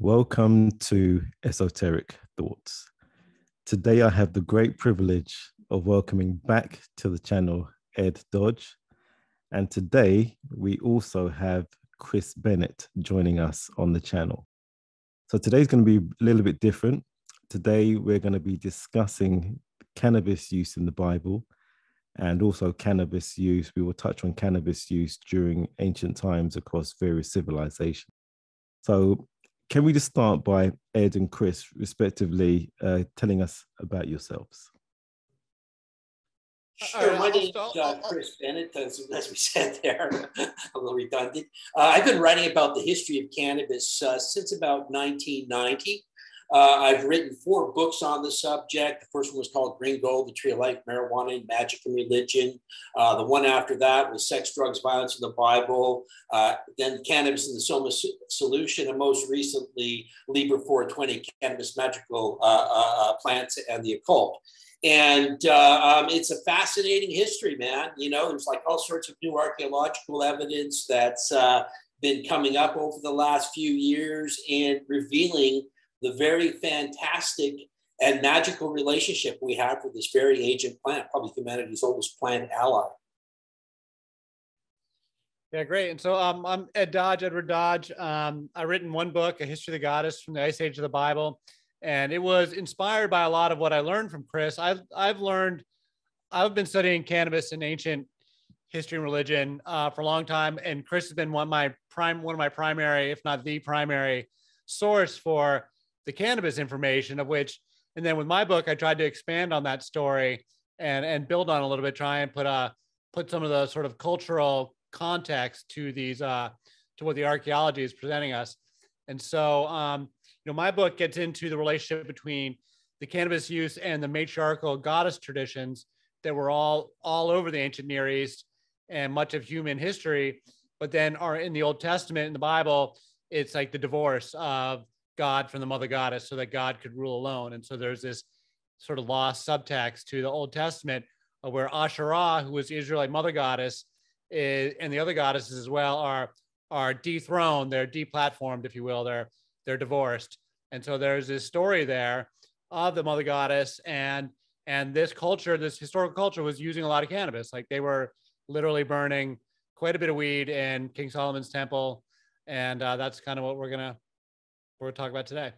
Welcome to Esoteric Thoughts. Today I have the great privilege of welcoming back to the channel Ed Dodge. And today we also have Chris Bennett joining us on the channel. So today's going to be a little bit different. Today we're going to be discussing cannabis use in the Bible and also cannabis use. We will touch on cannabis use during ancient times across various civilizations. So can we just start by Ed and Chris, respectively, telling us about yourselves? Sure, my name is Chris Bennett, as we said there, a little redundant. I've been writing about the history of cannabis since about 1990. I've written 4 books on the subject. The first one was called Green Gold, The Tree of Life, Marijuana, Magic and Religion. The one after that was Sex, Drugs, Violence in the Bible. Then Cannabis and the Soma Solution, and most recently, Liber 420, Cannabis, Magical Plants and the Occult. And it's a fascinating history, man. You know, there's like all sorts of new archaeological evidence that's been coming up over the last few years and revealing the very fantastic and magical relationship we have with this very ancient plant, probably humanity's oldest plant ally. Yeah, great. And so I'm Ed Dodge, Edward Dodge. I've written one book, A History of the Goddess from the Ice Age of the Bible. And it was inspired by a lot of what I learned from Chris. I've been studying cannabis and ancient history and religion for a long time. And Chris has been one of my primary, if not the primary source for the cannabis information, of which, and then with my book, I tried to expand on that story and build on a little bit, try and put some of the sort of cultural context to these, to what the archaeology is presenting us. And so, my book gets into the relationship between the cannabis use and the matriarchal goddess traditions that were all over the ancient Near East and much of human history, but then are in the Old Testament in the Bible. It's like the divorce of God from the mother goddess so that God could rule alone. And so there's this sort of lost subtext to the Old Testament where Asherah, who was the Israelite mother goddess, and the other goddesses as well are dethroned, they're deplatformed, if you will, they're divorced. And so there's this story there of the mother goddess, and this culture, this historical culture, was using a lot of cannabis. Like they were literally burning quite a bit of weed in King Solomon's temple. And that's kind of what we're gonna talk about today.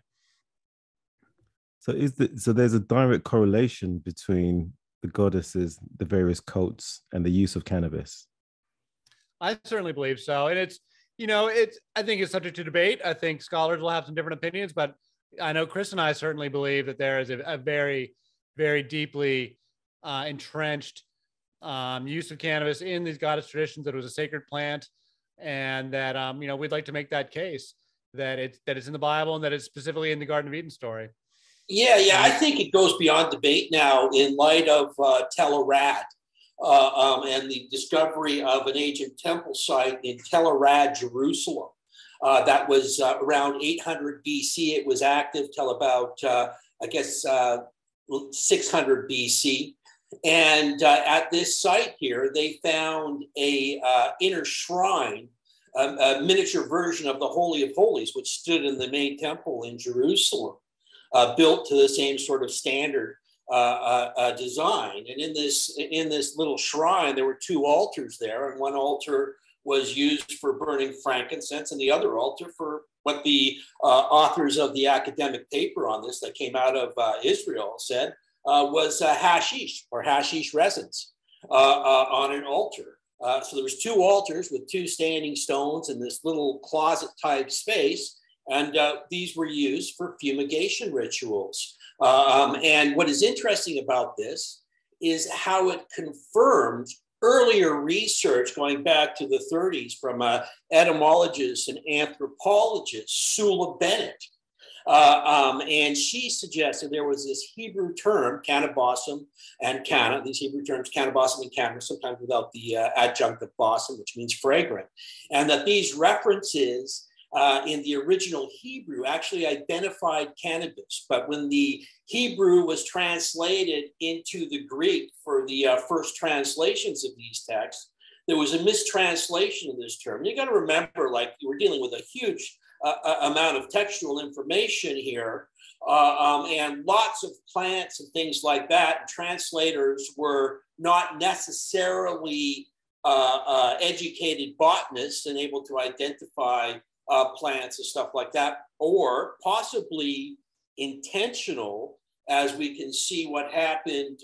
So there's a direct correlation between the goddesses, the various cults, and the use of cannabis? I certainly believe so. And I think it's subject to debate. I think scholars will have some different opinions, but I know Chris and I certainly believe that there is a very, very deeply entrenched use of cannabis in these goddess traditions, that it was a sacred plant, and that, we'd like to make that case that it's in the Bible and that it's specifically in the Garden of Eden story. Yeah. I think it goes beyond debate now in light of Tel Arad. And the discovery of an ancient temple site in Tel Arad, Jerusalem. That was around 800 BC. It was active till about, 600 BC. And at this site here, they found a inner shrine, a miniature version of the Holy of Holies, which stood in the main temple in Jerusalem, built to the same sort of standard design. And in this little shrine, there were 2 altars there, and one altar was used for burning frankincense, and the other altar for what the authors of the academic paper on this that came out of Israel said was hashish or hashish resins on an altar. So there was 2 altars with 2 standing stones in this little closet type space, and these were used for fumigation rituals. And what is interesting about this is how it confirmed earlier research going back to the 30s from etymologist and anthropologist Sula Bennett. And she suggested there was this Hebrew term, cannabosum and canna, these Hebrew terms, cannabosum and canna, sometimes without the adjunct of bosom, which means fragrant, and that these references in the original Hebrew actually identified cannabis. But when the Hebrew was translated into the Greek for the first translations of these texts, there was a mistranslation of this term. You got to remember, like, we're dealing with a huge amount of textual information here, and lots of plants and things like that. Translators were not necessarily educated botanists and able to identify plants and stuff like that, or possibly intentional, as we can see what happened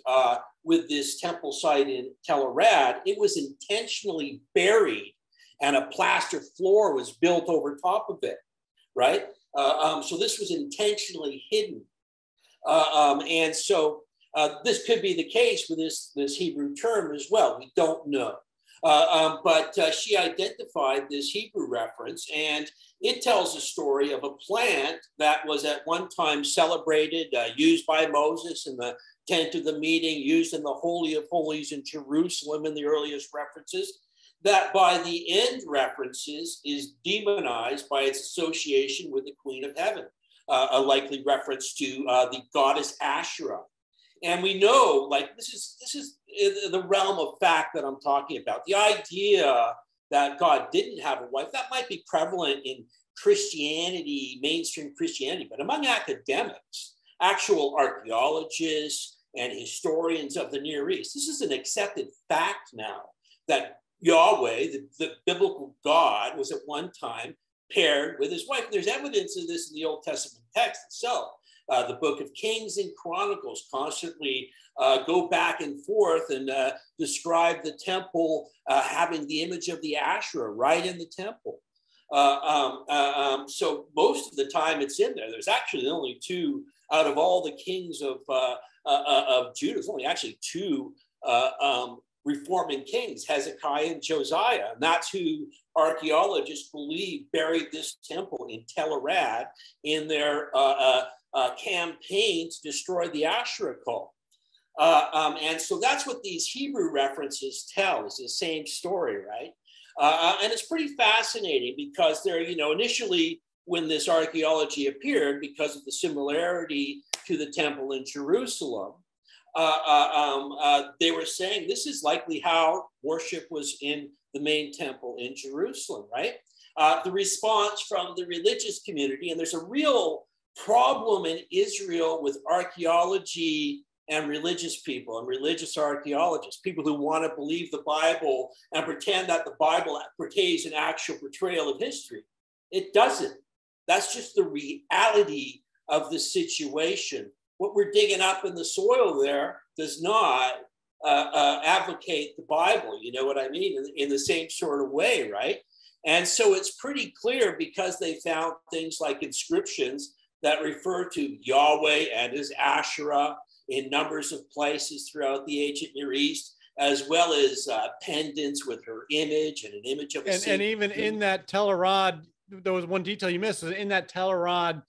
with this temple site in Tel Arad. It was intentionally buried and a plaster floor was built over top of it, right? So this was intentionally hidden. And so this could be the case with this Hebrew term as well. We don't know. But she identified this Hebrew reference, and it tells a story of a plant that was at one time celebrated, used by Moses in the tent of the meeting, used in the Holy of Holies in Jerusalem in the earliest references, that by the end references is demonized by its association with the Queen of Heaven, a likely reference to the goddess Asherah. And we know, like, this is the realm of fact that I'm talking about. The idea that God didn't have a wife, that might be prevalent in Christianity, mainstream Christianity, but among academics, actual archaeologists and historians of the Near East, this is an accepted fact now that Yahweh, the biblical God, was at one time paired with his wife. And there's evidence of this in the Old Testament text itself. The book of Kings and Chronicles constantly go back and forth and describe the temple having the image of the Asherah right in the temple. So most of the time it's in there. There's actually only two out of all the kings of Judah. There's only actually two reforming kings, Hezekiah and Josiah. And that's who archaeologists believe buried this temple in Tel Arad in their campaign to destroy the Asherah cult. And so that's what these Hebrew references tell, is the same story, right? And it's pretty fascinating because they're, initially when this archaeology appeared, because of the similarity to the temple in Jerusalem, they were saying this is likely how worship was in the main temple in Jerusalem, right? The response from the religious community, and there's a real problem in Israel with archaeology and religious people and religious archaeologists, people who want to believe the Bible and pretend that the Bible portrays an actual portrayal of history. It doesn't. That's just the reality of the situation. What we're digging up in the soil there does not advocate the Bible, you know what I mean, in the same sort of way, right? And so it's pretty clear, because they found things like inscriptions that refer to Yahweh and his Asherah in numbers of places throughout the ancient Near East, as well as pendants with her image and an image of a and even in that Tel Arad, there was one detail you missed. In that Tel Arad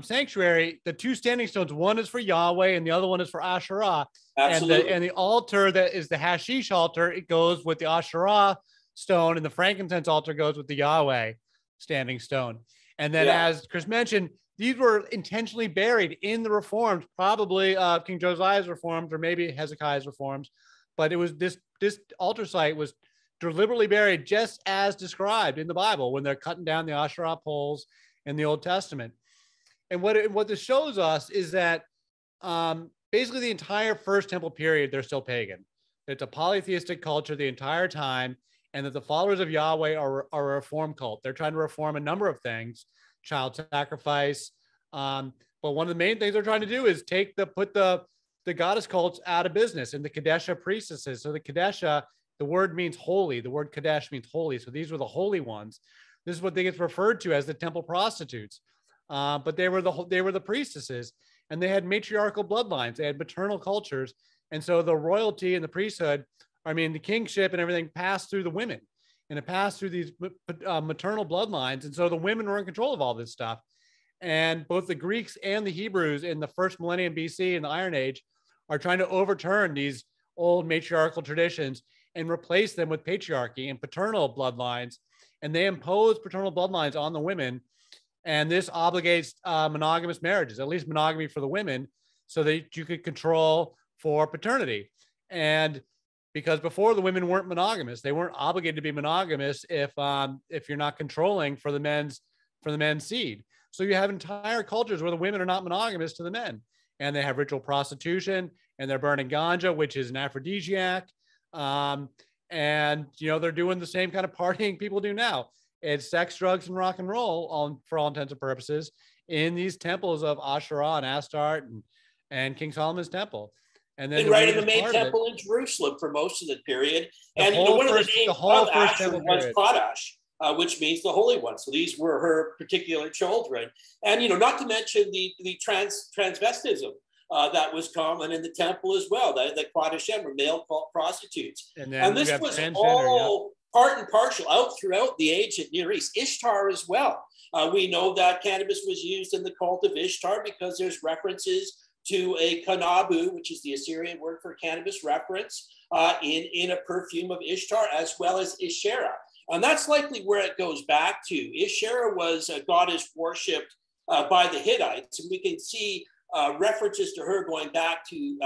sanctuary, the two standing stones, one is for Yahweh and the other one is for Asherah. Absolutely. And the altar that is the hashish altar, it goes with the Asherah stone, and the frankincense altar goes with the Yahweh standing stone. And then, as Chris mentioned, these were intentionally buried in the reforms, probably King Josiah's reforms or maybe Hezekiah's reforms. But it was this altar site was deliberately buried just as described in the Bible when they're cutting down the Asherah poles in the Old Testament. And what this shows us is that basically the entire First Temple period, they're still pagan. It's a polytheistic culture the entire time, and that the followers of Yahweh are a reform cult. They're trying to reform a number of things, child sacrifice. But one of the main things they're trying to do is put the goddess cults out of business, and the Kadesha priestesses. So the Kadesha, the word means holy. The word Kadesh means holy. So these were the holy ones. This is what they get referred to as the temple prostitutes. But they were the priestesses, and they had matriarchal bloodlines. They had maternal cultures. And so the royalty and the priesthood, the kingship and everything passed through the women, and it passed through these maternal bloodlines. And so the women were in control of all this stuff. And both the Greeks and the Hebrews in the first millennium BC in the Iron Age are trying to overturn these old matriarchal traditions and replace them with patriarchy and paternal bloodlines. And they impose paternal bloodlines on the women. And this obligates monogamous marriages, at least monogamy for the women, so that you could control for paternity. And because before, the women weren't monogamous, they weren't obligated to be monogamous if you're not controlling for the men's from the men's seed. So you have entire cultures where the women are not monogamous to the men, and they have ritual prostitution, and they're burning ganja, which is an aphrodisiac. And, you know, they're doing the same kind of partying people do now. It's sex, drugs, and rock and roll for all intents and purposes in these temples of Asherah and Astarte and King Solomon's temple. And then right in the main temple in Jerusalem for most of the period. And one of the names of Asher was Kadash, which means the Holy One. So these were her particular children. And, you know, not to mention the transvestism that was common in the temple as well. The Kadashim were male prostitutes. And this was all part and parcel out throughout the ancient Near East. Ishtar as well. We know that cannabis was used in the cult of Ishtar because there's references to a kanabu, which is the Assyrian word for cannabis reference, in a perfume of Ishtar, as well as Isherah. And that's likely where it goes back to. Isherah was a goddess worshipped by the Hittites, and we can see references to her going back to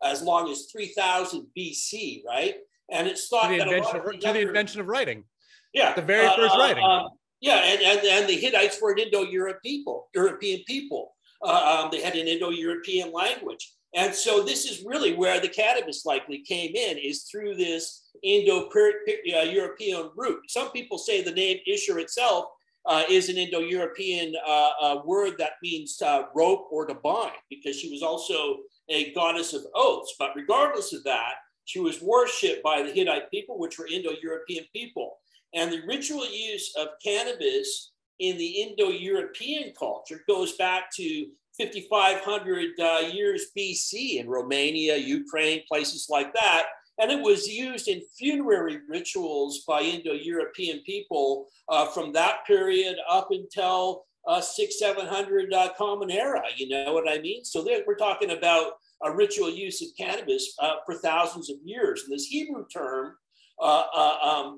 as long as 3000 BC, right? And it's thought to the invention of writing. Yeah. The very first writing. And the Hittites were an European people. They had an Indo-European language. And so this is really where the cannabis likely came in, is through this Indo-European root. Some people say the name Isher itself is an Indo-European word that means rope or to bind, because she was also a goddess of oaths. But regardless of that, she was worshipped by the Hittite people, which were Indo-European people. And the ritual use of cannabis in the Indo-European culture goes back to 5,500 years BC in Romania, Ukraine, places like that. And it was used in funerary rituals by Indo-European people from that period up until 600-700 Common Era. You know what I mean? So we're talking about a ritual use of cannabis for thousands of years. And this Hebrew term,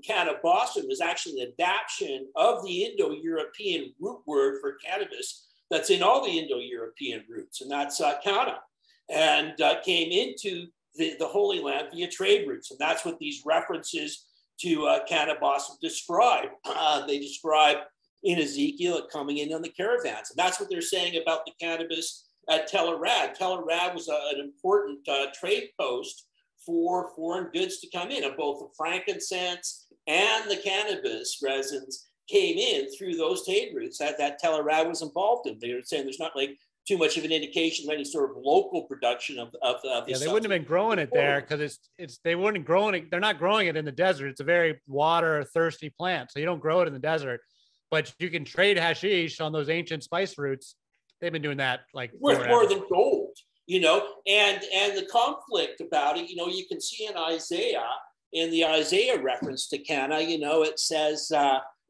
cannabis, was actually an adaptation of the Indo-European root word for cannabis that's in all the Indo-European roots, and that's canna, and came into the Holy Land via trade routes. And that's what these references to cannabis describe. They describe in Ezekiel it coming in on the caravans. And that's what they're saying about the cannabis at Tel Arad. Tel Arad was an important trade post for foreign goods to come in, and both the frankincense and the cannabis resins came in through those trade routes that Tel Arad was involved in. They were saying there's not like too much of an indication of any sort of local production of yeah, they wouldn't have been growing it there because they weren't growing it. They're not growing it in the desert. It's a very water thirsty plant, so you don't grow it in the desert. But you can trade hashish on those ancient spice routes. They've been doing that like worth more than gold, you know. And the conflict about it, you know, you can see in Isaiah, in the Isaiah reference to canna, you know, it says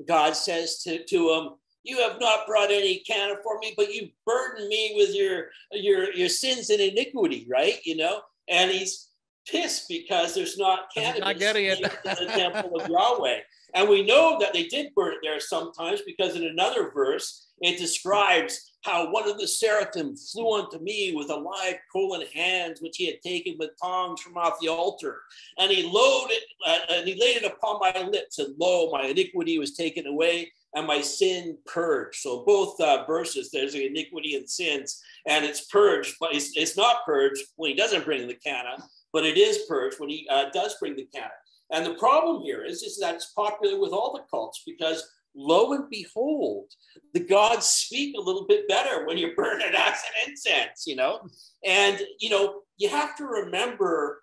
God says to him, "You have not brought any canna for me, but you burden me with your sins and iniquity," right? You know, and he's pissed because there's not cannabis not getting it. in the temple of Yahweh. And we know that they did burn it there sometimes, because in another verse, it describes how one of the seraphim flew unto me with a live coal in hands, which he had taken with tongs from off the altar. And he laid it upon my lips, and lo, my iniquity was taken away and my sin purged. So both verses, there's the iniquity and sins, and it's purged, but it's not purged when he doesn't bring the canna, but it is purged when he does bring the canna. And the problem here is that it's popular with all the cults, because lo and behold, the gods speak a little bit better when you burn it as an incense, you know? And, you know, you have to remember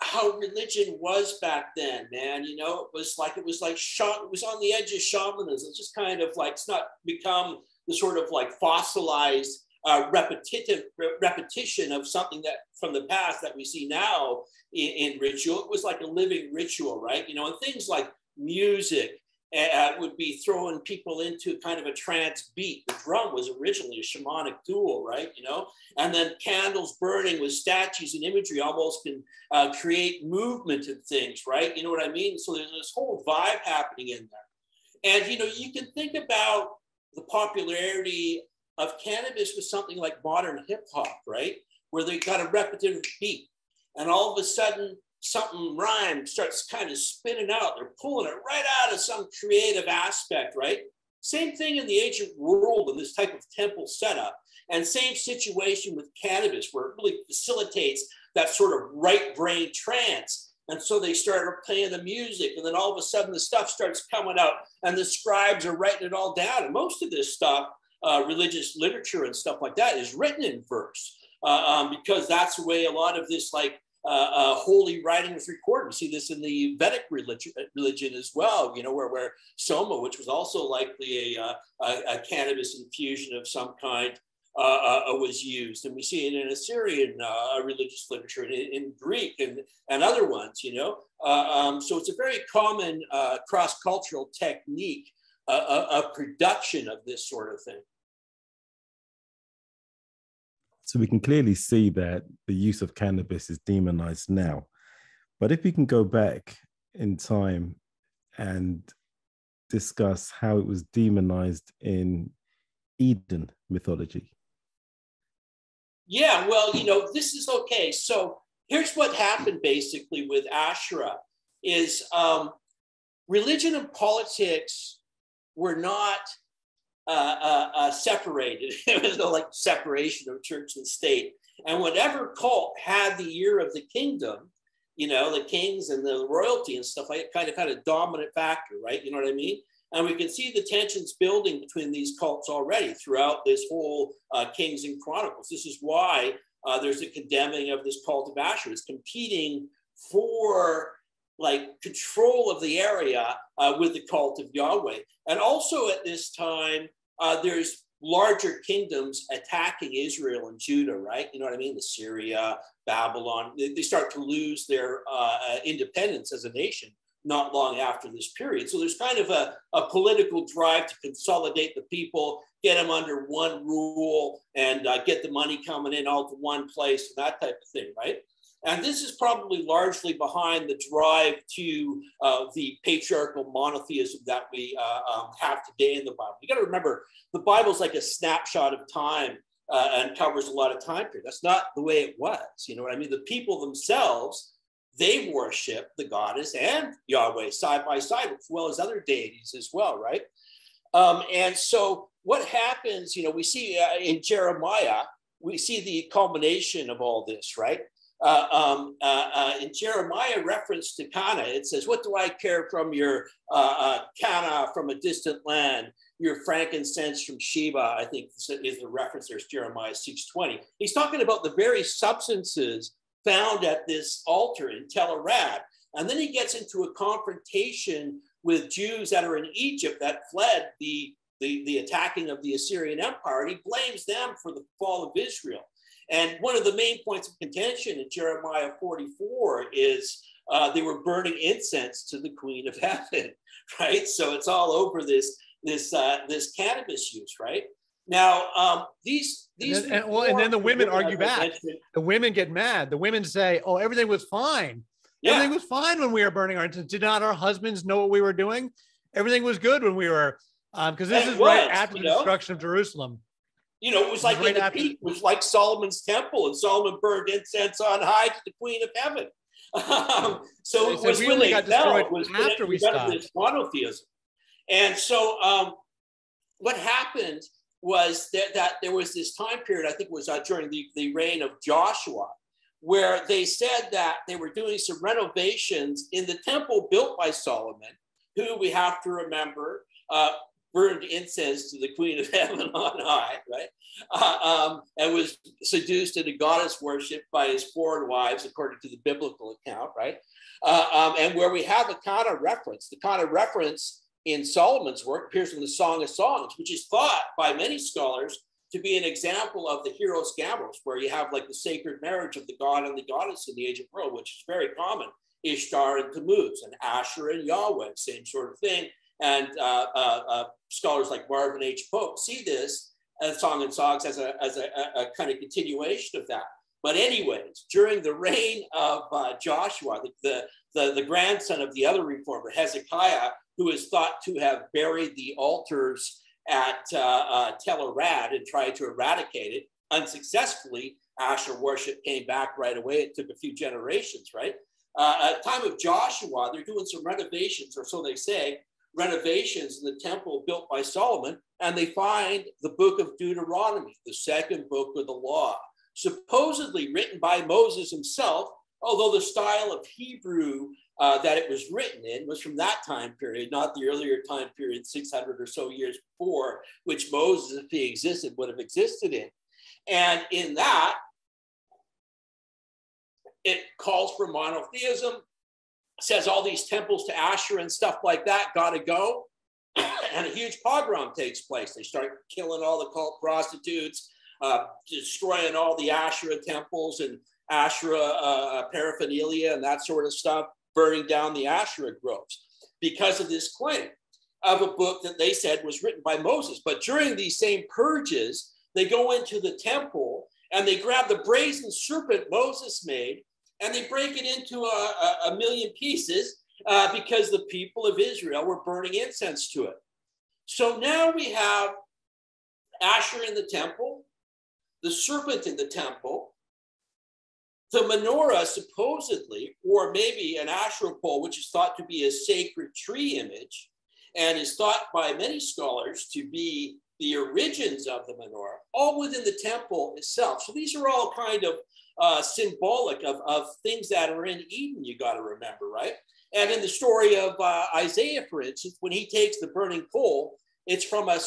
how religion was back then, man. You know, it was like it was on the edge of shamanism. It's just kind of like, it's not become the sort of like fossilized repetition of something that from the past that we see now in ritual. It was like a living ritual, right? You know, and things like music would be throwing people into kind of a trance beat. The drum was originally a shamanic tool, right? You know, and then candles burning with statues and imagery almost can create movement and things, right? You know what I mean? So there's this whole vibe happening in there. And, you know, you can think about the popularity of cannabis with something like modern hip hop, right? Where they got a repetitive beat, and all of a sudden something rhyme starts kind of spinning out. They're pulling it right out of some creative aspect, right? Same thing in the ancient world in this type of temple setup. And same situation with cannabis, where it really facilitates that sort of right brain trance. And so they started playing the music, and then all of a sudden the stuff starts coming out, and the scribes are writing it all down. And most of this stuff, religious literature and stuff like that, is written in verse, because that's the way a lot of this holy writing was recorded. You see this in the Vedic religion as well, you know, where soma, which was also likely a cannabis infusion of some kind, was used. And we see it in Assyrian religious literature, in Greek and other ones, you know. So it's a very common cross-cultural technique of production of this sort of thing. So we can clearly see that the use of cannabis is demonized now. But if we can go back in time and discuss how it was demonized in Eden mythology. Yeah, well, you know, this is okay. So here's what happened basically with Asherah is religion and politics were not separated. There was no like separation of church and state. And whatever cult had the ear of the kingdom, you know, the kings and the royalty and stuff like it kind of had a dominant factor, right? You know what I mean? And we can see the tensions building between these cults already throughout this whole Kings and Chronicles. This is why there's a condemning of this cult of Asherah. It's competing for like control of the area with the cult of Yahweh. And also at this time, there's larger kingdoms attacking Israel and Judah, right? You know what I mean? Assyria, Babylon, they start to lose their independence as a nation not long after this period. So there's kind of a political drive to consolidate the people, get them under one rule, and get the money coming in all to one place, and that type of thing, right? And this is probably largely behind the drive to the patriarchal monotheism that we have today in the Bible. You got to remember, the Bible's like a snapshot of time and covers a lot of time period. That's not the way it was. You know what I mean? The people themselves, they worship the goddess and Yahweh side by side, as well as other deities as well, right? And so what happens, you know, we see in Jeremiah, we see the culmination of all this, right? In Jeremiah reference to Cana, it says, "What do I care from your Cana from a distant land, your frankincense from Sheba?" I think is the reference. There's Jeremiah 6:20. He's talking about the very substances found at this altar in Tel Arad. And then he gets into a confrontation with Jews that are in Egypt that fled the attacking of the Assyrian Empire. And he blames them for the fall of Israel. And one of the main points of contention in Jeremiah 44 is they were burning incense to the Queen of Heaven, right? So it's all over this cannabis use, right? Now, and then the women argue back. The women get mad. The women say, "Oh, everything was fine. Yeah. Everything was fine when we were burning our incense. Did not our husbands know what we were doing? Everything was good when we were, because this is right after the destruction of Jerusalem." You know, it was like in the peak, it was like Solomon's temple, and Solomon burned incense on high to the Queen of Heaven. So it was when they fell, it was after we stopped this monotheism. And so what happened was that there was this time period, I think it was during the reign of Joshua, where they said that they were doing some renovations in the temple built by Solomon, who we have to remember burned incense to the Queen of Heaven on high, right? And was seduced into goddess worship by his foreign wives, according to the biblical account, right? And where we have a kind of reference, the kind of reference in Solomon's work appears in the Song of Songs, which is thought by many scholars to be an example of the Hieros Gamos, where you have like the sacred marriage of the god and the goddess in the ancient world, which is very common. Ishtar and Tammuz, and Asherah and Yahweh, same sort of thing. And scholars like Marvin H. Pope see this as Song and Songs as a kind of continuation of that. But anyways, during the reign of Joshua, the grandson of the other reformer, Hezekiah, who is thought to have buried the altars at Tel Arad and tried to eradicate it unsuccessfully, Asher worship came back right away. It took a few generations, right? At the time of Joshua, they're doing some renovations, or so they say, renovations in the temple built by Solomon, and they find the book of Deuteronomy, the second book of the law, supposedly written by Moses himself, although the style of Hebrew that it was written in was from that time period, not the earlier time period, 600 or so years before, which Moses, if he existed, would have existed in. And in that, it calls for monotheism, says all these temples to Asherah and stuff like that got to go. And a huge pogrom takes place. They start killing all the cult prostitutes, destroying all the Asherah temples and Asherah paraphernalia and that sort of stuff, burning down the Asherah groves because of this claim of a book that they said was written by Moses. But during these same purges, they go into the temple and they grab the brazen serpent Moses made and they break it into a million pieces because the people of Israel were burning incense to it. So now we have Asherah in the temple, the serpent in the temple, the menorah supposedly, or maybe an Asherah pole, which is thought to be a sacred tree image, and is thought by many scholars to be the origins of the menorah, all within the temple itself. So these are all kind of symbolic of things that are in Eden, you got to remember, right? And in the story of Isaiah, for instance, when he takes the burning coal, it's from a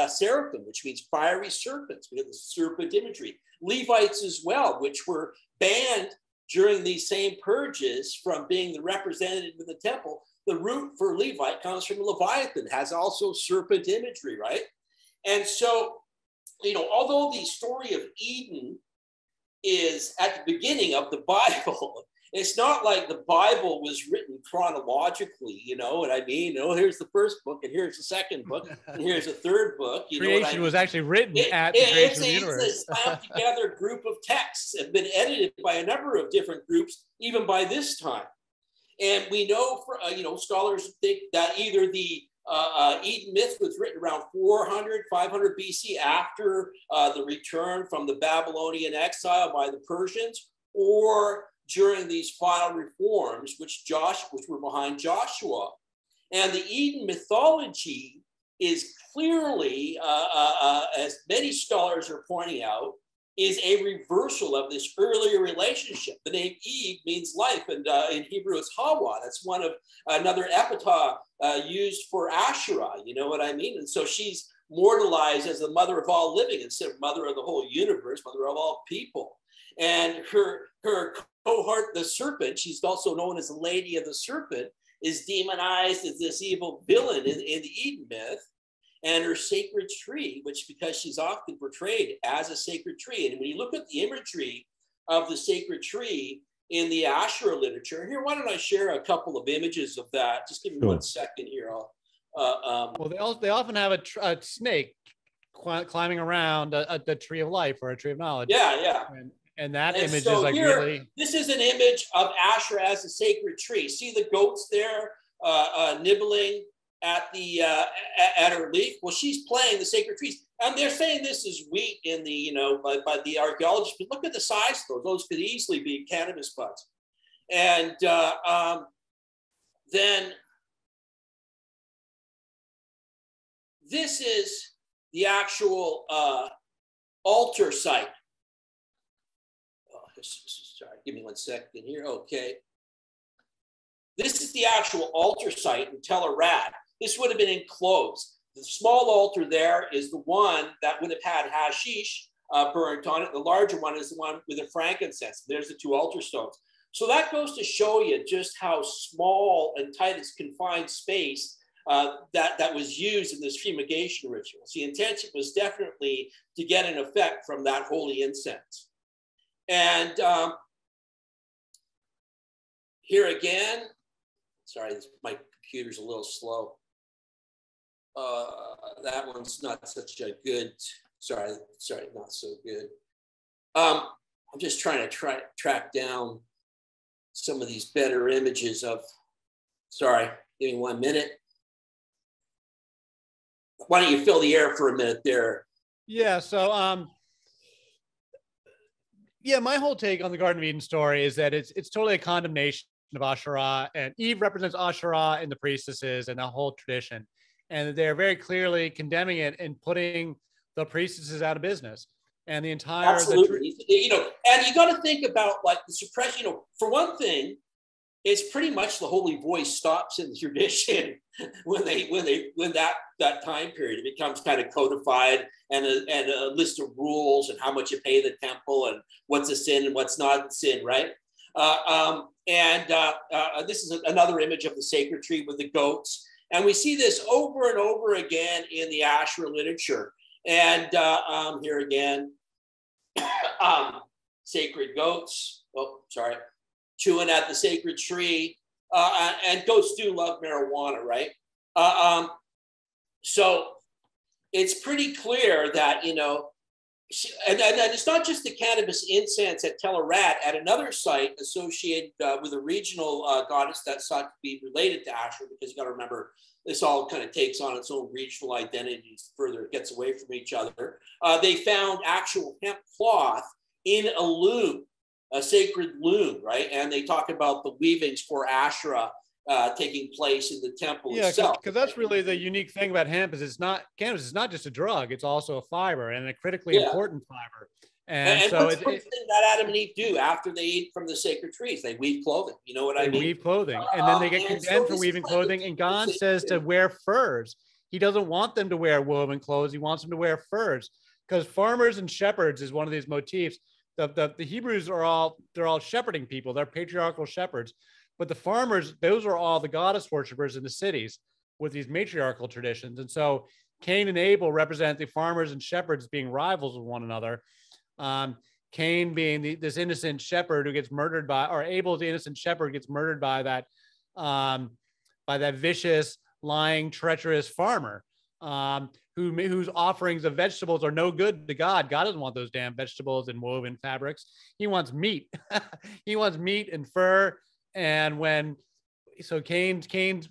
seraphim, which means fiery serpents. We have the serpent imagery. Levites as well, which were banned during these same purges from being the representative of the temple. The root for Levite comes from Leviathan, has also serpent imagery, right? And so, although the story of Eden is at the beginning of the Bible, it's not like the Bible was written chronologically, you know what I mean? Here's the first book, and here's the second book, and here's the third book. Creation was actually written at the creation of the universe. It's a slammed together group of texts have been edited by a number of different groups, even by this time. And we know, scholars think that either the Eden myth was written around 400, 500 BC after the return from the Babylonian exile by the Persians, or during these final reforms, which were behind Joshua. And the Eden mythology is clearly, as many scholars are pointing out, is a reversal of this earlier relationship. The name Eve means life, and in Hebrew it's Hawa. That's one of another epithet used for Asherah, you know what I mean? And so she's mortalized as the mother of all living instead of mother of the whole universe, mother of all people. And her cohort, the serpent, she's also known as the Lady of the Serpent, is demonized as this evil villain in the Eden myth. And her sacred tree, which because she's often portrayed as a sacred tree. And when you look at the imagery of the sacred tree in the Asherah literature, here, why don't I share a couple of images of that? Just give me 1 second here. Well, they often have a snake climbing around the tree of life or a tree of knowledge. Yeah. And that image so is like here, really. This is an image of Asherah as a sacred tree. See the goats there nibbling at her leaf? Well, she's playing the sacred trees, and they're saying this is wheat in the by the archaeologists. But look at the size of those; those could easily be cannabis buds. And then this is the actual altar site. Sorry, give me 1 second here. Okay. This is the actual altar site in Tel Arad. This would have been enclosed. The small altar there is the one that would have had hashish burnt on it. The larger one is the one with the frankincense. There's the two altar stones. So that goes to show you just how small and tight this confined space that was used in this fumigation rituals. The intention was definitely to get an effect from that holy incense. And here again, sorry, my computer's a little slow. That one's not such a good, sorry, not so good. I'm just trying to track down some of these better images of, sorry, give me 1 minute. Why don't you fill the air for a minute there? Yeah, so yeah, my whole take on the Garden of Eden story is that it's totally a condemnation of Asherah, and Eve represents Asherah and the priestesses and the whole tradition. And they're very clearly condemning it and putting the priestesses out of business. And the entire absolutely, and you got to think about like the suppression. For one thing, it's pretty much the holy voice stops in the tradition when that time period. It becomes kind of codified and a list of rules and how much you pay the temple and what's a sin and what's not a sin, right? This is another image of the sacred tree with the goats. And we see this over and over again in the Asherah literature. And here again, sacred goats. Oh, sorry. Chewing at the sacred tree. And goats do love marijuana, right? So it's pretty clear that, and it's not just the cannabis incense at Telerat. At another site associated with a regional goddess that's thought to be related to Asherah, because you got to remember, this all kind of takes on its own regional identities further it gets away from each other. They found actual hemp cloth in a loom, a sacred loom, right? And they talk about the weavings for Asherah taking place in the temple itself. Because that's really the unique thing about hemp is cannabis is not just a drug; it's also a fiber and a critically important fiber. And so what's the first thing that Adam and Eve do after they eat from the sacred trees? They weave clothing. You know what I mean? They weave clothing, and then they get condemned for weaving clothing. And God says to wear furs. He doesn't want them to wear woven clothes. He wants them to wear furs, because farmers and shepherds is one of these motifs. The Hebrews are all shepherding people. They're patriarchal shepherds. But the farmers, those are all the goddess worshippers in the cities with these matriarchal traditions. And so Cain and Abel represent the farmers and shepherds being rivals with one another. Cain being this innocent shepherd who gets murdered or Abel, the innocent shepherd, gets murdered by that vicious, lying, treacherous farmer, whose offerings of vegetables are no good to God. God doesn't want those damn vegetables and woven fabrics. He wants meat. He wants meat and fur. And Cain's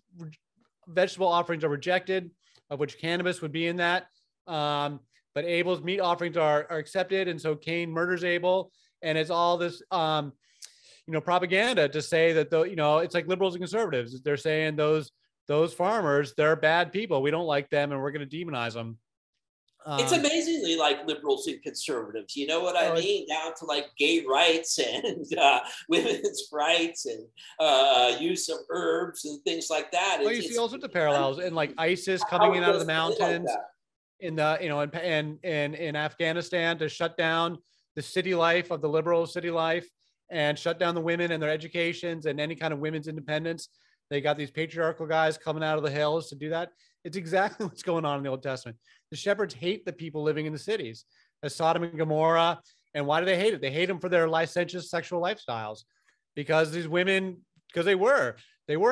vegetable offerings are rejected, of which cannabis would be in that. But Abel's meat offerings are accepted. And so Cain murders Abel. And it's all this, propaganda to say that, it's like liberals and conservatives. They're saying those farmers, they're bad people. We don't like them and we're going to demonize them. It's amazingly like liberals and conservatives, you know what I mean? Down to like gay rights and women's rights and use of herbs and things like that. You see all sorts of parallels, and like ISIS coming in out of the mountains in Afghanistan to shut down the city life of the liberal city life and shut down the women and their educations and any kind of women's independence. They got these patriarchal guys coming out of the hills to do that. It's exactly what's going on in the Old Testament. The shepherds hate the people living in the cities, as Sodom and Gomorrah. And why do they hate it? They hate them for their licentious sexual lifestyles, because these women, because they were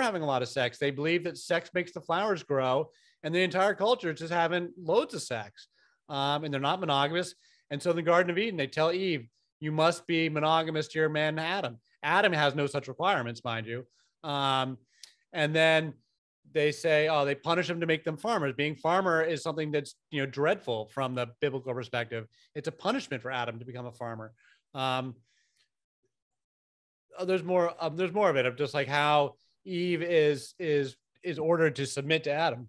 having a lot of sex. They believe that sex makes the flowers grow, and the entire culture is just having loads of sex. And they're not monogamous. And so in the Garden of Eden, they tell Eve, you must be monogamous to your man Adam. Adam has no such requirements, mind you. And then they say, they punish them to make them farmers. Being farmer is something that's, dreadful from the biblical perspective. It's a punishment for Adam to become a farmer. There's more of it, of just like how Eve is ordered to submit to Adam.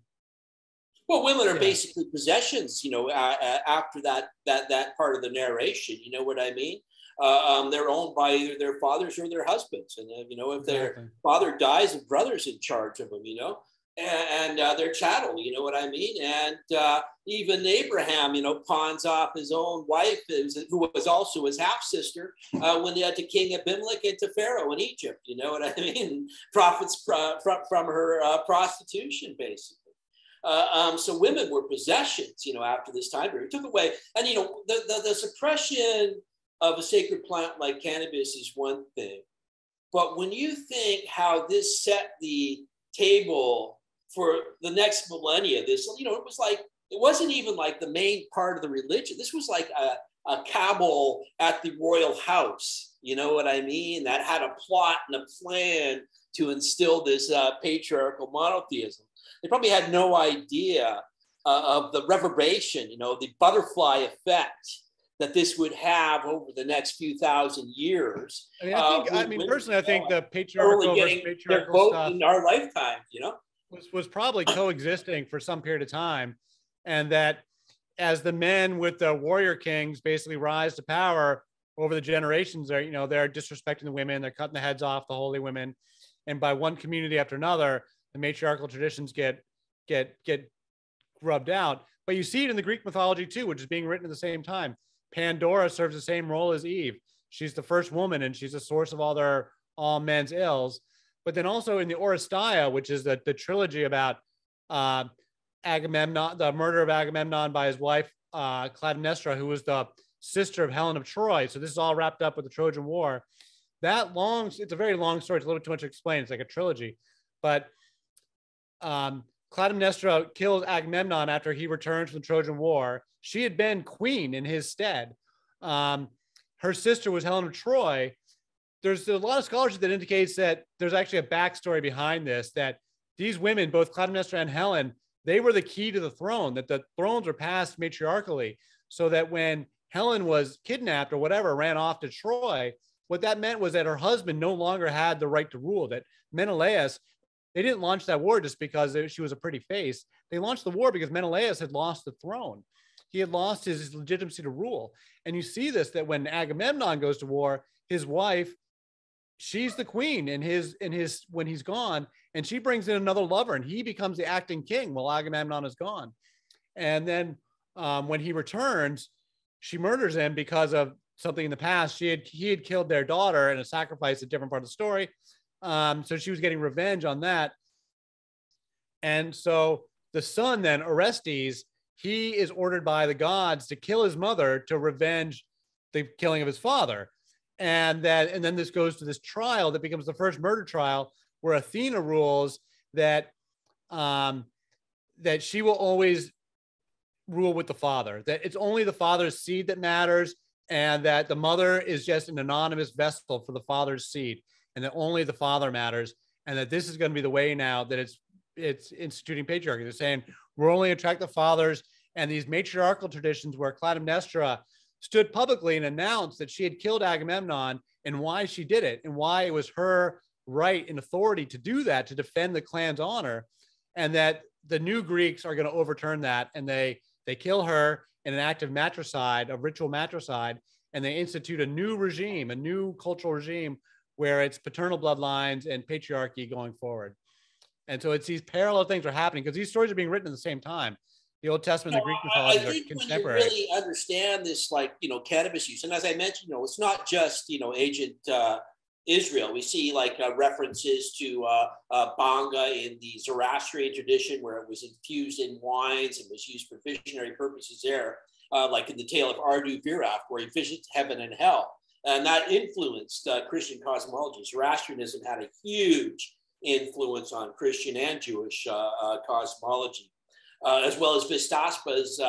Well, women are basically possessions, after that part of the narration. You know what I mean? They're owned by either their fathers or their husbands. And, if their father dies, the brother's in charge of them, and their chattel, you know what I mean? And even Abraham, pawns off his own wife, who was also his half-sister, when they had to King Abimelech into Pharaoh in Egypt, you know what I mean? Profits from her prostitution, basically. So women were possessions, after this time period. It took away, and, the suppression of a sacred plant like cannabis is one thing. But when you think how this set the table for the next millennia, it wasn't even like the main part of the religion. This was like a cabal at the royal house, you know what I mean? That had a plot and a plan to instill this patriarchal monotheism. They probably had no idea of the reverberation, the butterfly effect that this would have over the next few thousand years. Personally, I think the patriarchal versus matriarchal stuff in our lifetime, was probably coexisting for some period of time. And that as the men with the warrior kings basically rise to power over the generations, they're disrespecting the women, they're cutting the heads off the holy women. And by one community after another, the matriarchal traditions get rubbed out. But you see it in the Greek mythology too, which is being written at the same time. Pandora serves the same role as Eve. She's the first woman, and she's the source of all men's ills. But then also in the Oresteia, which is the trilogy about Agamemnon, the murder of Agamemnon by his wife Clytemnestra, who was the sister of Helen of Troy. So this is all wrapped up with the Trojan War. It's a very long story. It's a little bit too much to explain. It's like a trilogy. But Clytemnestra kills Agamemnon after he returns from the Trojan War. She had been queen in his stead. Her sister was Helen of Troy. There's a lot of scholarship that indicates that there's actually a backstory behind this, that these women, both Clytemnestra and Helen, they were the key to the throne, that the thrones were passed matriarchally, so that when Helen was kidnapped or whatever, ran off to Troy, what that meant was that her husband no longer had the right to rule, that Menelaus, they didn't launch that war just because she was a pretty face. They launched the war because Menelaus had lost the throne. He had lost his legitimacy to rule. And you see this, that when Agamemnon goes to war, his wife, she's the queen when he's gone, and she brings in another lover, and he becomes the acting king while Agamemnon is gone. And then when he returns, she murders him because of something in the past. He had killed their daughter in a sacrifice, a different part of the story. So she was getting revenge on that. And so the son then, Orestes, he is ordered by the gods to kill his mother to revenge the killing of his father. And then this goes to this trial that becomes the first murder trial, where Athena rules that that she will always rule with the father, that it's only the father's seed that matters, and that the mother is just an anonymous vessel for the father's seed, and that only the father matters, and that this is going to be the way now that it's instituting patriarchy. They're saying we're only attract the fathers, and these matriarchal traditions where Clytemnestra stood publicly and announced that she had killed Agamemnon and why she did it, and why it was her right and authority to do that, to defend the clan's honor, and that the new Greeks are going to overturn that, and they kill her in an act of matricide, of ritual matricide, and they institute a new regime, a new cultural regime where it's paternal bloodlines and patriarchy going forward. And so it's these parallel things are happening because these stories are being written at the same time. The Old Testament, the Greek mythology are contemporary. When you really understand this, cannabis use, and as I mentioned, it's not just, ancient Israel. We see references to banga in the Zoroastrian tradition, where it was infused in wines and was used for visionary purposes there, like in the tale of Ardu Viraf, where he visits heaven and hell. And that influenced Christian cosmology. Zoroastrianism had a huge influence on Christian and Jewish cosmology. As well as Vistaspa's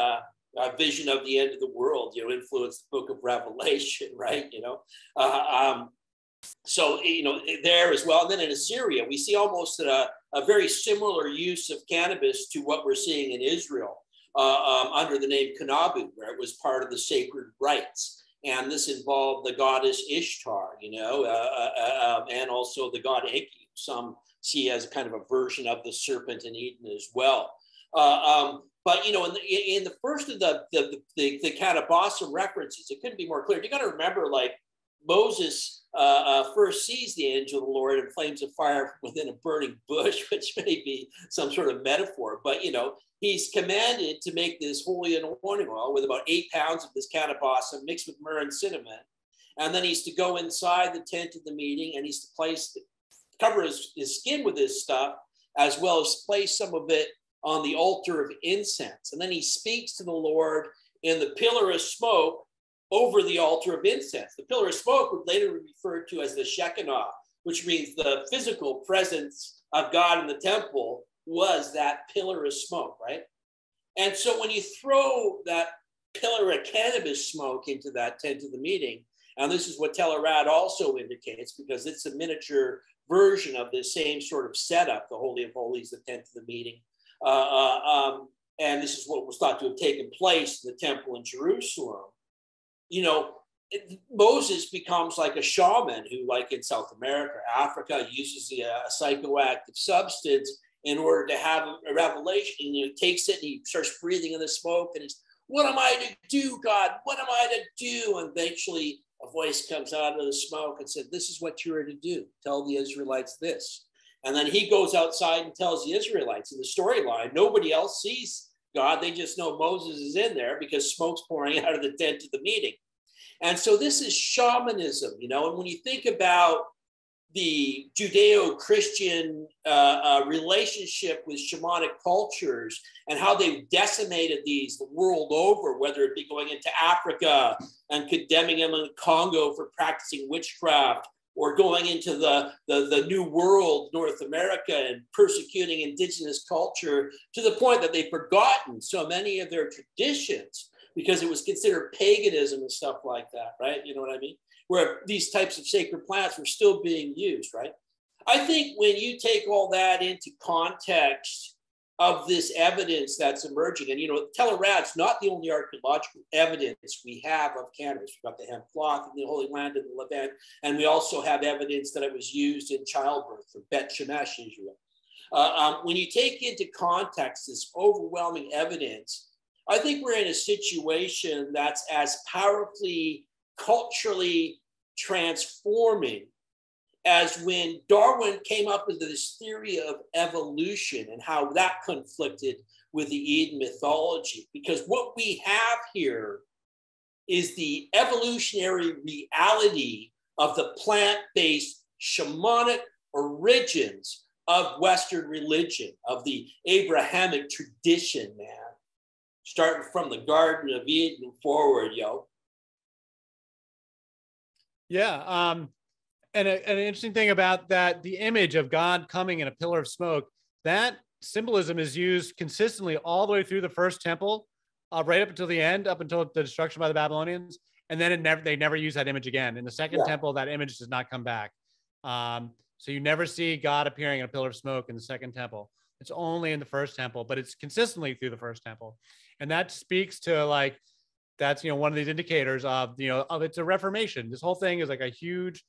vision of the end of the world, influenced the book of Revelation, right? So, there as well. And then in Assyria, we see almost a very similar use of cannabis to what we're seeing in Israel under the name Cannabu, where it was part of the sacred rites. And this involved the goddess Ishtar, and also the god Enki, some see as kind of a version of the serpent in Eden as well. But in the first of the Cannabis references, it couldn't be more clear. You got to remember, Moses first sees the angel of the Lord in flames of fire within a burning bush, which may be some sort of metaphor. But he's commanded to make this holy anointing oil with about 8 pounds of this cannabis mixed with myrrh and cinnamon, and then he's to go inside the tent of the meeting, and he's to cover his skin with this stuff, as well as place some of it on the altar of incense. And then he speaks to the Lord in the pillar of smoke over the altar of incense. The pillar of smoke would later be referred to as the Shekinah, which means the physical presence of God in the temple was that pillar of smoke, right? And so when you throw that pillar of cannabis smoke into that tent of the meeting, and this is what Tellerad also indicates, because it's a miniature version of the same sort of setup, the Holy of Holies, the tent of the meeting. And this is what was thought to have taken place in the temple in Jerusalem. Moses becomes like a shaman who, like in South America, Africa, uses a psychoactive substance in order to have a revelation. And he takes it and he starts breathing in the smoke and he's, what am I to do, God? What am I to do? And eventually a voice comes out of the smoke and said, this is what you are to do. Tell the Israelites this. And then he goes outside and tells the Israelites. In the storyline, nobody else sees God. They just know Moses is in there because smoke's pouring out of the tent of the meeting. And so this is shamanism, and when you think about the Judeo-Christian relationship with shamanic cultures and how they've decimated these the world over, whether it be going into Africa and condemning them in Congo for practicing witchcraft, or going into the New World, North America, and persecuting indigenous culture to the point that they've forgotten so many of their traditions because it was considered paganism and stuff like that, right? You know what I mean? Where these types of sacred plants were still being used, right? I think when you take all that into context of this evidence that's emerging, and Telerad's not the only archaeological evidence we have of cannabis. We've got the hemp cloth in the Holy Land in the Levant, and we also have evidence that it was used in childbirth for Bet Shemesh, Israel. When you take into context this overwhelming evidence, I think we're in a situation that's as powerfully culturally transforming as when Darwin came up with this theory of evolution and how that conflicted with the Eden mythology. Because what we have here is the evolutionary reality of the plant-based shamanic origins of Western religion, of the Abrahamic tradition, man. Starting from the Garden of Eden forward, yo. Yeah. And an interesting thing about that, the image of God coming in a pillar of smoke, that symbolism is used consistently all the way through the first temple, right up until the end, up until the destruction by the Babylonians. And then they never use that image again. In the second temple, that image does not come back. So you never see God appearing in a pillar of smoke in the second temple. It's only in the first temple, but it's consistently through the first temple. And that speaks to that's, one of these indicators of, of it's a reformation. This whole thing is like a huge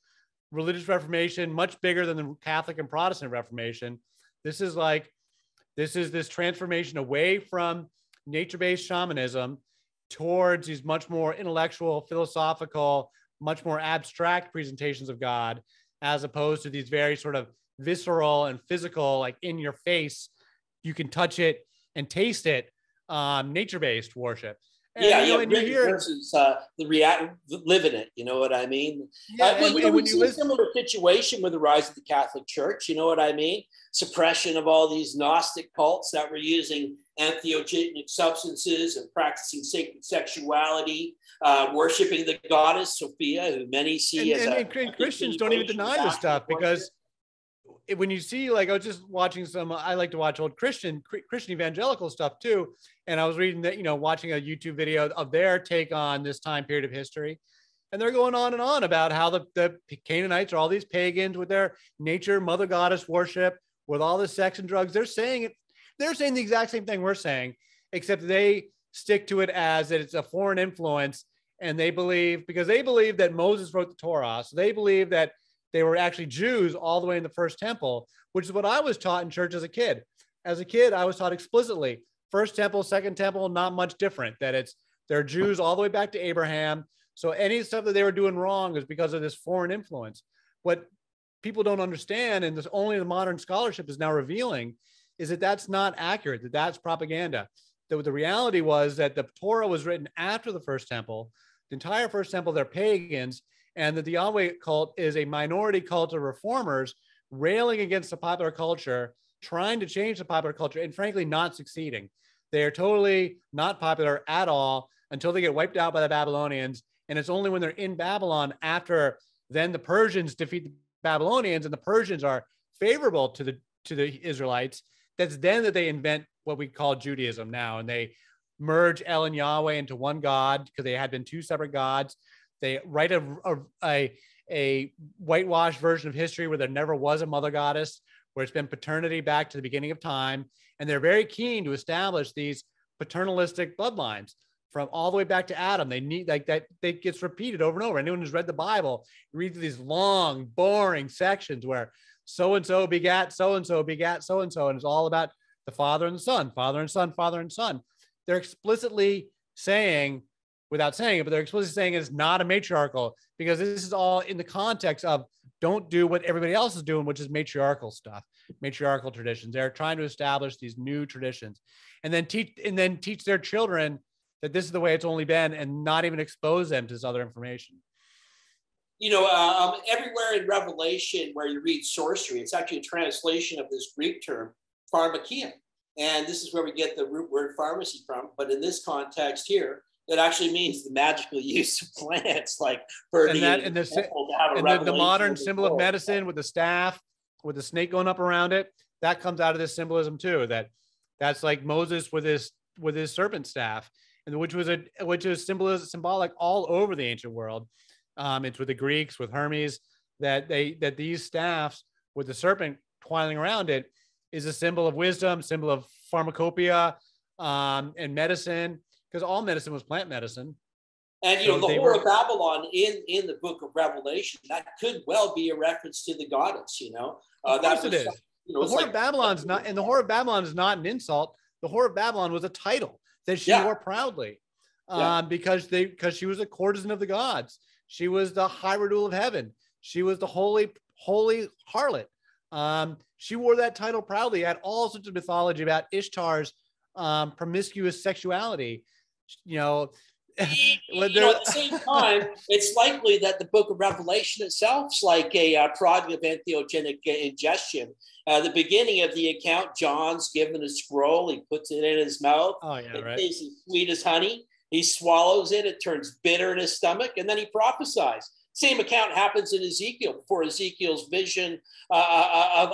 religious reformation, much bigger than the Catholic and Protestant Reformation. This is this transformation away from nature-based shamanism towards these much more intellectual, philosophical, much more abstract presentations of God, as opposed to these very sort of visceral and physical, like in your face, you can touch it and taste it, nature-based worship. And you hear versus live in it. You know what I mean? We see a similar situation with the rise of the Catholic Church. You know what I mean? Suppression of all these Gnostic cults that were using entheogenic substances and practicing sacred sexuality, worshiping the goddess Sophia, who many see and Christians don't even deny this stuff because when you see, I was just watching I like to watch old Christian evangelical stuff too. And I was reading that, watching a YouTube video of their take on this time period of history. And they're going on and on about how the Canaanites are all these pagans with their nature, mother goddess worship, with all this sex and drugs. They're saying the exact same thing we're saying, except they stick to it as that it's a foreign influence. And they believe that Moses wrote the Torah. So they believe that they were actually Jews all the way in the first temple, which is what I was taught in church as a kid. As a kid, I was taught explicitly, first temple, second temple, not much different, that they're Jews all the way back to Abraham. So any stuff that they were doing wrong is because of this foreign influence. What people don't understand, and this only the modern scholarship is now revealing, is that that's not accurate, that that's propaganda. The reality was that the Torah was written after the first temple. The entire first temple, they're pagans, and that the Yahweh cult is a minority cult of reformers railing against the popular culture, trying to change the popular culture, and frankly, not succeeding. They are totally not popular at all until they get wiped out by the Babylonians. And it's only when they're in Babylon after then the Persians defeat the Babylonians and the Persians are favorable to the Israelites, that's then that they invent what we call Judaism now. And they merge El and Yahweh into one God because they had been two separate gods. They write a whitewashed version of history where there never was a mother goddess, where it's been paternity back to the beginning of time. And they're very keen to establish these paternalistic bloodlines. from all the way back to Adam. They need like that. It gets repeated over and over. Anyone who's read the Bible, you read these long, boring sections where so-and-so begat so-and-so begat so-and-so. And it's all about the Father and the Son, Father and Son, Father and Son. They're explicitly saying, without saying it, but they're explicitly saying it's not a matriarchal, because this is all in the context of don't do what everybody else is doing, which is matriarchal stuff, matriarchal traditions. They're trying to establish these new traditions and then teach their children that this is the way it's only been, and not even expose them to this other information. Everywhere in Revelation where you read sorcery, it's actually a translation of this Greek term, pharmakia. And this is where we get the root word pharmacy from. But in this context here, it actually means the magical use of plants, like birdie. And the modern symbol of medicine with the staff, with the snake going up around it, that comes out of this symbolism too. That's like Moses with his serpent staff, and which is symbolic all over the ancient world. It's with the Greeks, with Hermes, that these staffs with the serpent twining around it is a symbol of wisdom, symbol of pharmacopoeia, and medicine. Because all medicine was plant medicine. And, the Whore of Babylon in the book of Revelation, that could well be a reference to the goddess, Of course it is. The Whore of Babylon is not, and the Whore of Babylon is not an insult. The Whore of Babylon was a title that she wore proudly, because she was a courtesan of the gods. She was the high redouble of heaven. She was the holy harlot. She wore that title proudly. Had all sorts of mythology about Ishtar's promiscuous sexuality. At the same time, it's likely that the book of Revelation itself is like a product of entheogenic ingestion. The beginning of the account, John's given a scroll, he puts it in his mouth. Oh, yeah, it right. tastes as sweet as honey. He swallows it, it turns bitter in his stomach, and then he prophesies. Same account happens in Ezekiel, before Ezekiel's vision of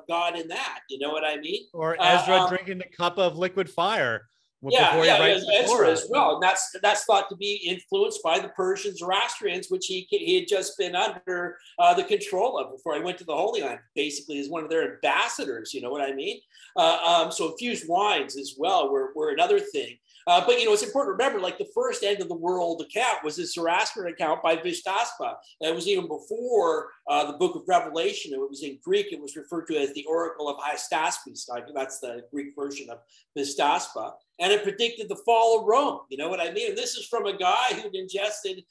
God in that. You know what I mean? Or Ezra drinking the cup of liquid fire. Ezra as well. And that's thought to be influenced by the Persian Zoroastrians, which he had just been under the control of before he went to the Holy Land, basically as one of their ambassadors. You know what I mean? So infused wines as well were another thing. But it's important to remember, like the first end of the world account was the Zoroastrian account by Vishtaspa. That was even before the book of Revelation. It was in Greek. It was referred to as the Oracle of Hystaspes. That's the Greek version of Vishtaspa. And it predicted the fall of Rome. You know what I mean? And this is from a guy who'd ingested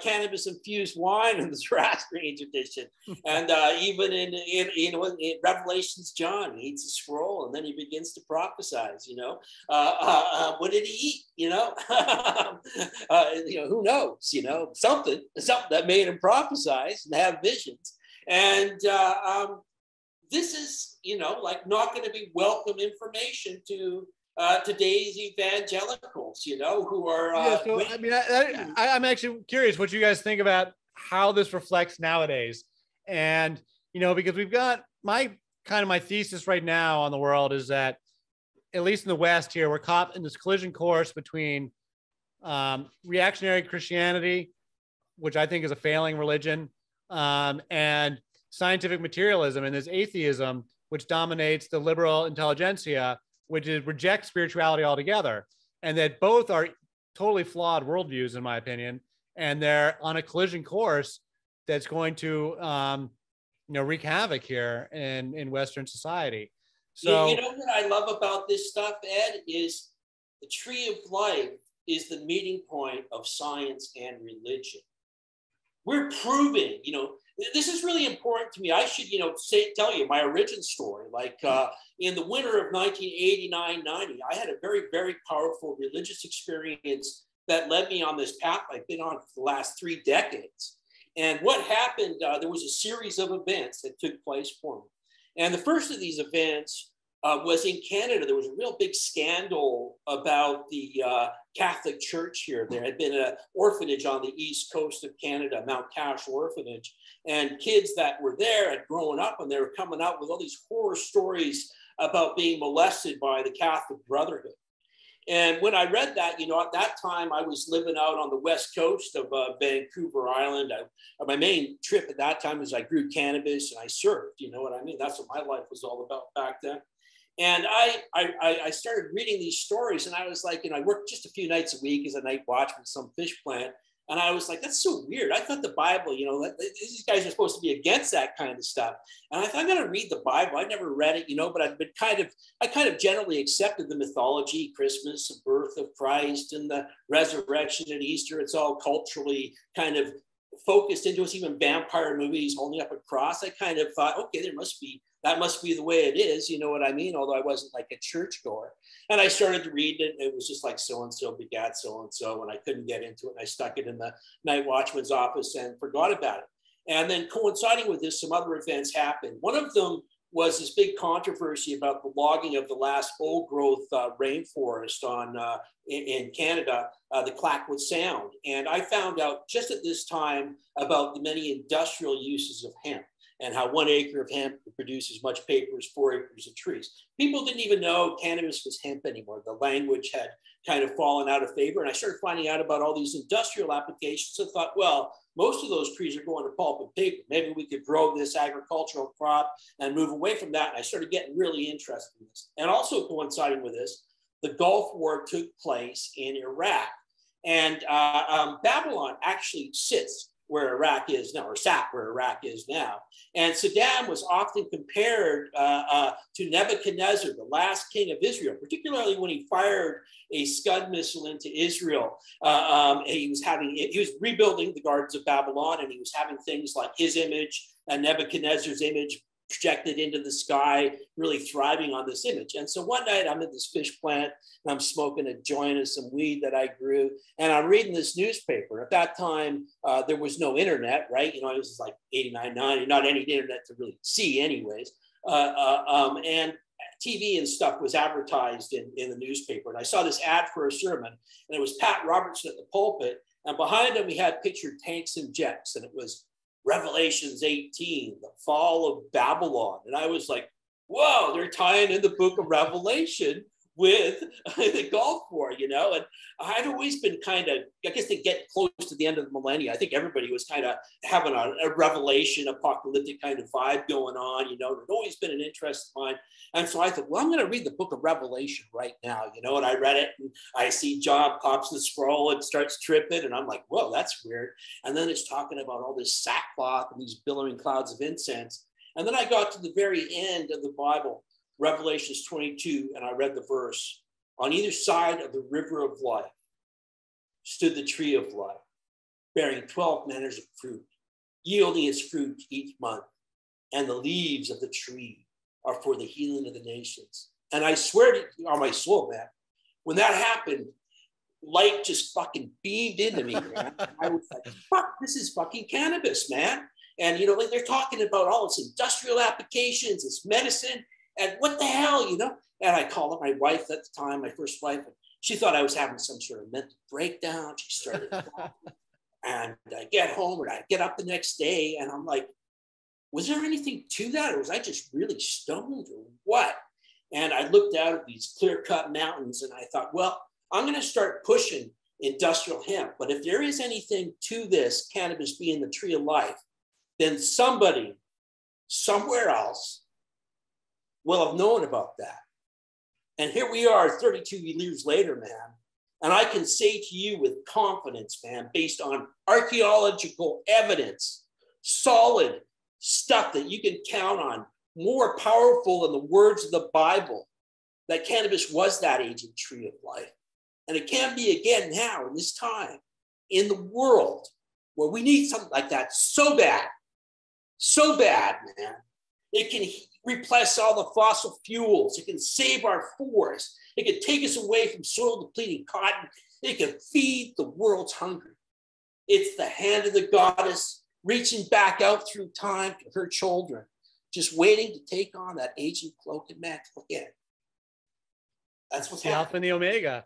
cannabis-infused wine in the Zoroastrian tradition. And even in Revelations, John eats a scroll and then he begins to prophesize. What did he eat? Who knows? Something that made him prophesize and have visions. And this is, not going to be welcome information to today's evangelicals, who are. I'm actually curious what you guys think about how this reflects nowadays, and because we've got my thesis right now on the world is that, at least in the West here, we're caught in this collision course between reactionary Christianity, which I think is a failing religion, and scientific materialism, and this atheism, which dominates the liberal intelligentsia, which rejects spirituality altogether, and that both are totally flawed worldviews, in my opinion, and they're on a collision course that's going to, wreak havoc here in Western society. So, what I love about this stuff, Ed, is the tree of life is the meeting point of science and religion. We're proving, this is really important to me. I should, tell you my origin story. Like in the winter of 1989-90, I had a very, very powerful religious experience that led me on this path I've been on for the last 3 decades. And what happened, there was a series of events that took place for me. And the first of these events was in Canada. There was a real big scandal about the Catholic Church here. There had been an orphanage on the east coast of Canada, Mount Cash Orphanage, and kids that were there had grown up and they were coming out with all these horror stories about being molested by the Catholic Brotherhood. And when I read that, at that time I was living out on the west coast of Vancouver Island. My main trip at that time was I grew cannabis and I surfed. You know what I mean? That's what my life was all about back then. And I started reading these stories, and I was like, I worked just a few nights a week as a night watchman at some fish plant. And I was like, that's so weird. I thought the Bible, these guys are supposed to be against that kind of stuff. And I thought, I'm going to read the Bible. I never read it, but I kind of generally accepted the mythology, Christmas, the birth of Christ and the resurrection at Easter. It's all culturally kind of focused into us, even vampire movies holding up a cross. I kind of thought, okay, that must be the way it is. You know what I mean? Although I wasn't like a churchgoer. And I started to read it. It was just like so-and-so begat so-and-so, and I couldn't get into it. And I stuck it in the night watchman's office and forgot about it. And then coinciding with this, some other events happened. One of them was this big controversy about the logging of the last old growth rainforest in Canada, the Clackwood Sound. And I found out just at this time about the many industrial uses of hemp, and how 1 acre of hemp would produce as much paper as 4 acres of trees. People didn't even know cannabis was hemp anymore. The language had kind of fallen out of favor. And I started finding out about all these industrial applications. I thought, well, most of those trees are going to pulp and paper. Maybe we could grow this agricultural crop and move away from that. And I started getting really interested in this. And also coinciding with this, the Gulf War took place in Iraq. And Babylon actually sits where Iraq is now, or sat where Iraq is now. And Saddam was often compared to Nebuchadnezzar, the last king of Israel, particularly when he fired a Scud missile into Israel. He was rebuilding the Gardens of Babylon, and he was having things like his image and Nebuchadnezzar's image projected into the sky, really thriving on this image. And so one night I'm in this fish plant and I'm smoking a joint of some weed that I grew, and I'm reading this newspaper. At that time, there was no internet, right? It was like 89, 90, not any internet to really see anyways. And TV and stuff was advertised in the newspaper. And I saw this ad for a sermon, and it was Pat Robertson at the pulpit. And behind him, he had pictured tanks and jets, and it was Revelations 18, the fall of Babylon. And I was like, whoa, they're tying in the book of Revelation with the Gulf War, and I'd always been kind of, I guess they get close to the end of the millennia. I think everybody was kind of having a revelation, apocalyptic kind of vibe going on, it had always been an interest of mine. And so I thought, well, I'm going to read the book of Revelation right now, and I read it, and I see John pops the scroll and starts tripping, and I'm like, whoa, that's weird. And then it's talking about all this sackcloth and these billowing clouds of incense. And then I got to the very end of the Bible, Revelations 22, and I read the verse. On either side of the river of life stood the tree of life, bearing 12 manners of fruit, yielding its fruit each month. And the leaves of the tree are for the healing of the nations. And I swear to on my soul, man, when that happened, light just fucking beamed into me, man. I was like, fuck, this is fucking cannabis, man. And, like they're talking about all its industrial applications, its medicine, and what the hell, And I called up my wife at the time, my first wife, and she thought I was having some sort of mental breakdown. She started and I get home, or I get up the next day, and I'm like, was there anything to that? Or was I just really stoned, or what? And I looked out at these clear-cut mountains, and I thought, well, I'm going to start pushing industrial hemp. But if there is anything to this, cannabis being the tree of life, then somebody somewhere else will have known about that. And here we are 32 years later, man. And I can say to you with confidence, man, based on archaeological evidence, solid stuff that you can count on, more powerful than the words of the Bible, that cannabis was that ancient tree of life. And it can be again now in this time in the world where we need something like that so bad, man. It can replace all the fossil fuels. It can save our forests. It can take us away from soil depleting cotton. It can feed the world's hungry. It's the hand of the goddess reaching back out through time to her children, just waiting to take on that ancient cloak and mantle again. That's what's happening. Alpha and the Omega.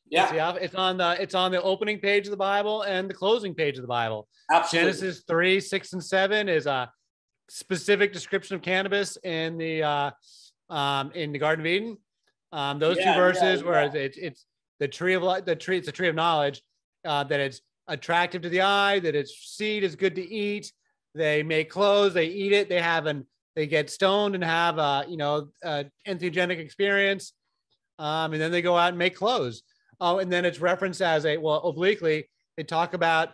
Yeah, it's on the opening page of the Bible and the closing page of the Bible. Absolutely. Genesis 3, 6, and 7 is a specific description of cannabis in the Garden of Eden. Those two verses where it's the tree of life, it's a tree of knowledge, that it's attractive to the eye, that its seed is good to eat. They make clothes, they eat it. They have an they get stoned and have entheogenic experience, and then they go out and make clothes. Oh, and then it's referenced as obliquely, they talk about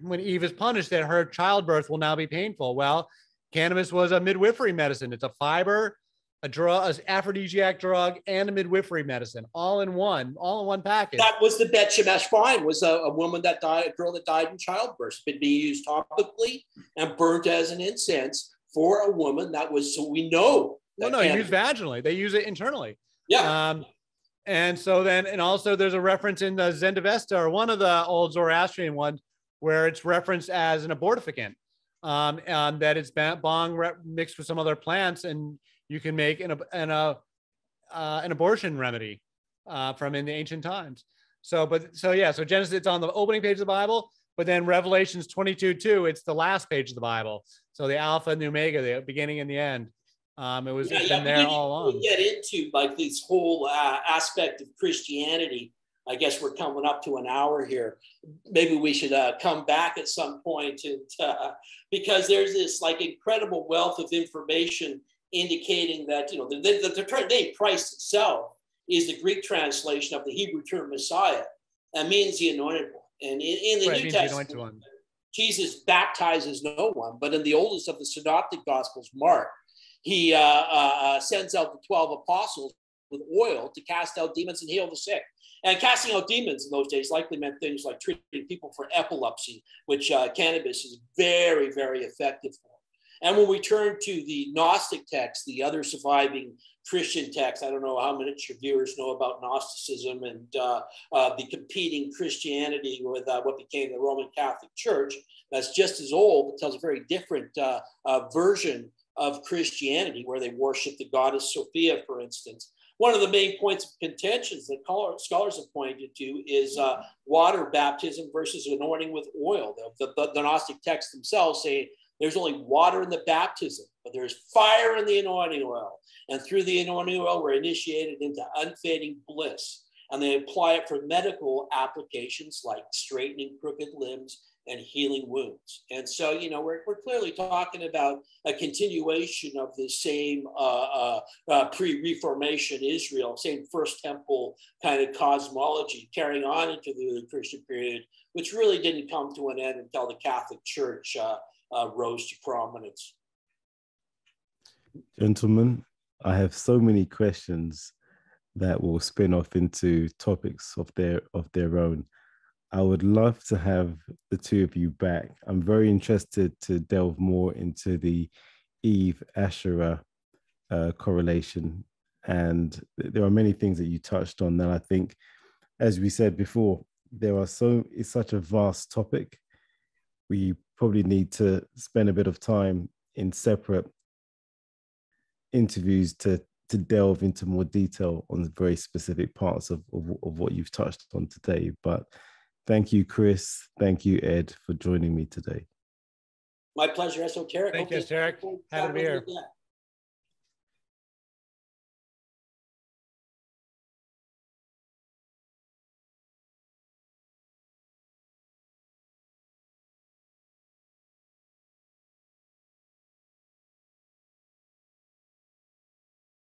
when Eve is punished, that her childbirth will now be painful. Well, cannabis was a midwifery medicine. It's a fiber, a drug, an aphrodisiac drug, and a midwifery medicine, all in one package. That was the Bet Shemesh Fine, was a woman that died, a girl that died in childbirth, been being used topically and burnt as an incense for a woman that was, so we know. Well, no, used vaginally. They use it internally. Yeah. And so then, and also there's a reference in the Zendavesta, or one of the old Zoroastrian ones, where it's referenced as an abortificant, that it's bong mixed with some other plants, and you can make an abortion remedy from in the ancient times. So Genesis, it's on the opening page of the Bible, but then Revelations 22:2, it's the last page of the Bible. So the Alpha and the Omega, the beginning and the end. It's been there all along. We get into like this whole aspect of Christianity. I guess we're coming up to an hour here. Maybe we should come back at some point, and because there's this like incredible wealth of information indicating that the name Christ itself is the Greek translation of the Hebrew term Messiah, and means the anointed one. And in the New Testament, Jesus baptizes no one, but in the oldest of the synoptic gospels, Mark, he sends out the 12 apostles with oil to cast out demons and heal the sick. And casting out demons in those days likely meant things like treating people for epilepsy, which cannabis is very, very effective for. And when we turn to the Gnostic text, the other surviving Christian text, I don't know how many of your viewers know about Gnosticism and the competing Christianity with what became the Roman Catholic Church. That's just as old, but tells a very different version of Christianity, where they worship the goddess Sophia, for instance. One of the main points of contentions that scholars have pointed to is water baptism versus anointing with oil. The Gnostic texts themselves say there's only water in the baptism, but there's fire in the anointing oil. And through the anointing oil, we're initiated into unfading bliss. And they apply it for medical applications like straightening crooked limbs and healing wounds. And so, we're clearly talking about a continuation of the same pre-Reformation Israel, same First Temple kind of cosmology carrying on into the early Christian period, which really didn't come to an end until the Catholic Church rose to prominence. Gentlemen, I have so many questions that will spin off into topics of their own. I would love to have the two of you back. I'm very interested to delve more into the Eve Asherah correlation. And there are many things that you touched on that I think, as we said before, it's such a vast topic. We probably need to spend a bit of time in separate interviews to delve into more detail on the very specific parts of what you've touched on today. But thank you, Chris. Thank you, Ed, for joining me today. My pleasure, Esoteric. Thank you, Esoteric. Happy to be here.